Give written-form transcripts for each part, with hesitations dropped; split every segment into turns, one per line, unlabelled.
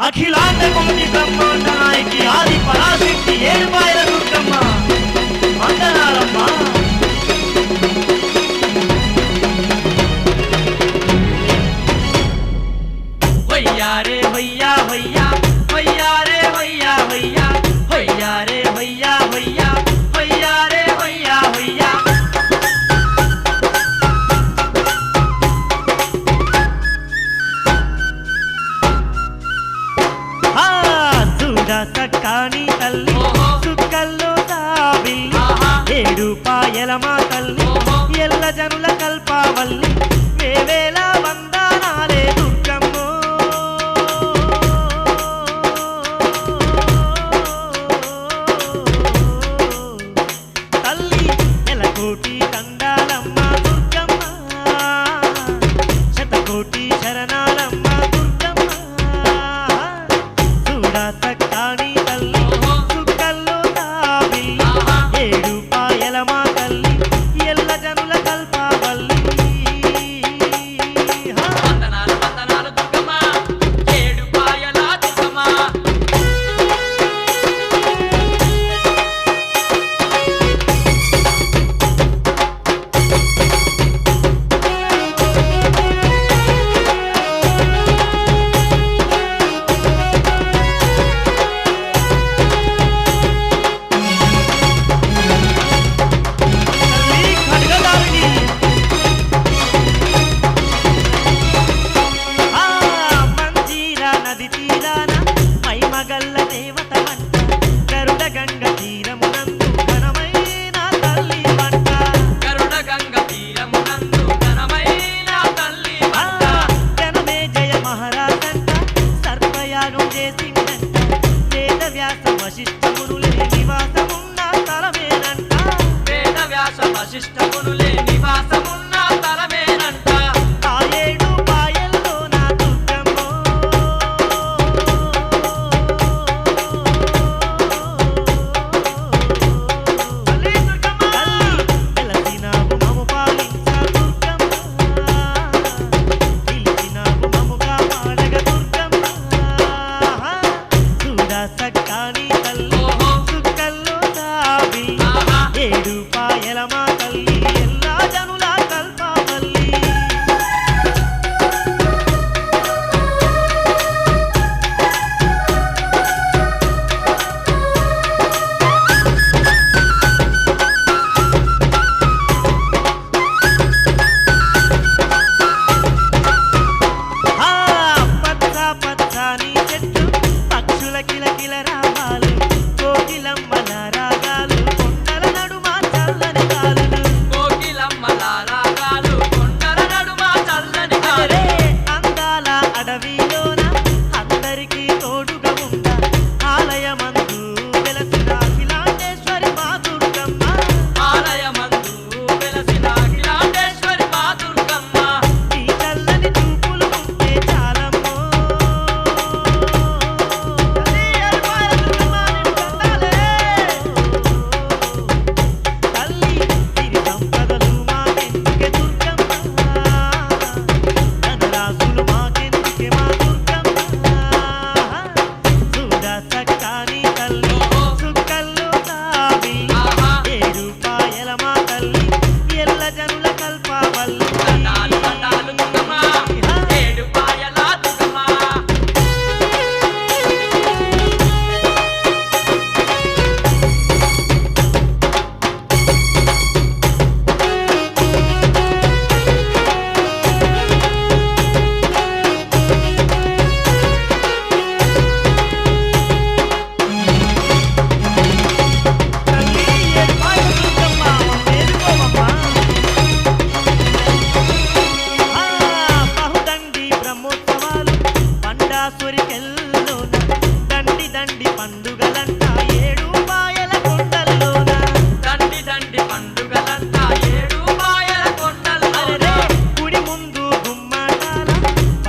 అఖిలాండ కోటి బ్రహ్మాండ నాయకి ఆది పరాశక్తి ఏడుపాయల దుర్గమ్మ వందనాలమ్మ. వయ్యారే వయ్యా వయ్యా వయ్యారే వయ్యా వయ్యా వయ్యారే వయ్యా వయ్యా వయ్యారే వయ్యా వయ్యా. సక్కాని తల్లి సుక్కల్లో తాబిల్లి ఏడుపాయల మా తల్లి ఎల్ల జనుల కల్పావల్లి వేవేల వందనాలే దుర్గమ్మో. తల్లి ఎలకోటి దండాలమ్మ దుర్గమ్మ శతకోటి శరణాలమ్మ దుర్గమ్మ. చూడా సక్కాని తల్లి సుక్కల్లో తాబిల్లి ఏడుపాయల మా తల్లి ఎల్ల జనుల కల్పావల్లి.
వందనాలు వందనాలు దుర్గమ్మ ఏడుపాయల దుర్గమ్మ.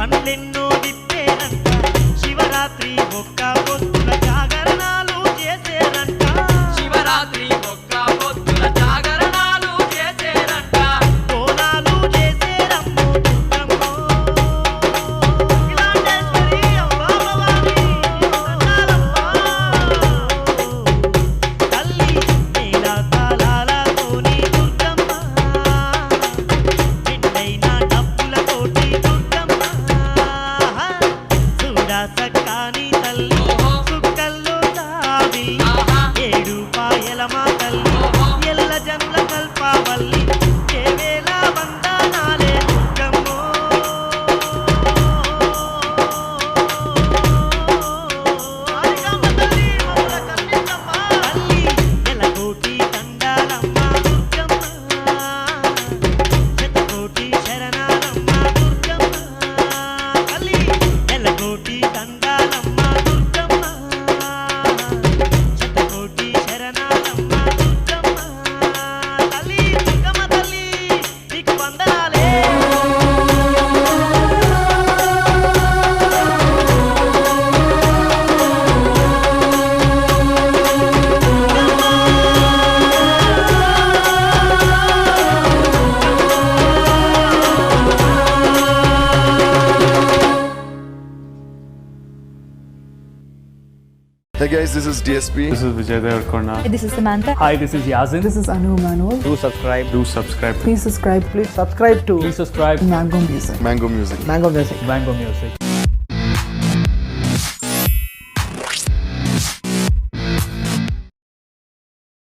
కళ్ళెన్నో విప్పేరంట శివరాత్రి ఒక్క పొద్దుల జాగరణాలు చేసేరంట
శివరాత్రి ఒక్క పొద్దుల జాగరణాలు చేసేరంట
బోనాలు చేసేరమ్మో దుర్గమ్మో అఖిలాండేశ్వరి అమ్మా భవాని దండాలమ్మా తల్లి మేళ తాళాలతోని దుర్గమ్మ నిండైన డప్పులతోటి దుర్గమ్మ చూడా సక్కాని తల్లి సుక్కల్లో తావి ఏడు పాయలమా తల్లి ఎల్ల జనుల కల్పావల్లి ఏవేళ వందనాలే దుర్గమ్మో ఆరిగమ్మ తల్లి మమ్మల కన్నించమ్మా తల్లి ఎలకోటి దండాలమ్మ దుర్గమ్మ శతకోటి శరణాలమ్మ దుర్గమ్మ తల్లి ఎలకోటి దండాలమ్మ దుర్గమ్మ శతకోటి శరణాలమ్మ దుర్గమ్మ తల్లి దుర్గమ్మ తల్లి నీకు వందనాలే
Hey guys, this is DSP.
This is Vijay Devarkonda.
This is Samantha.
Hi, this is Yazin.
This is Anu Manol.
Do subscribe.
Do subscribe.
Please subscribe.
Please subscribe to
Mango Music.
Mango Music.
Mango Music.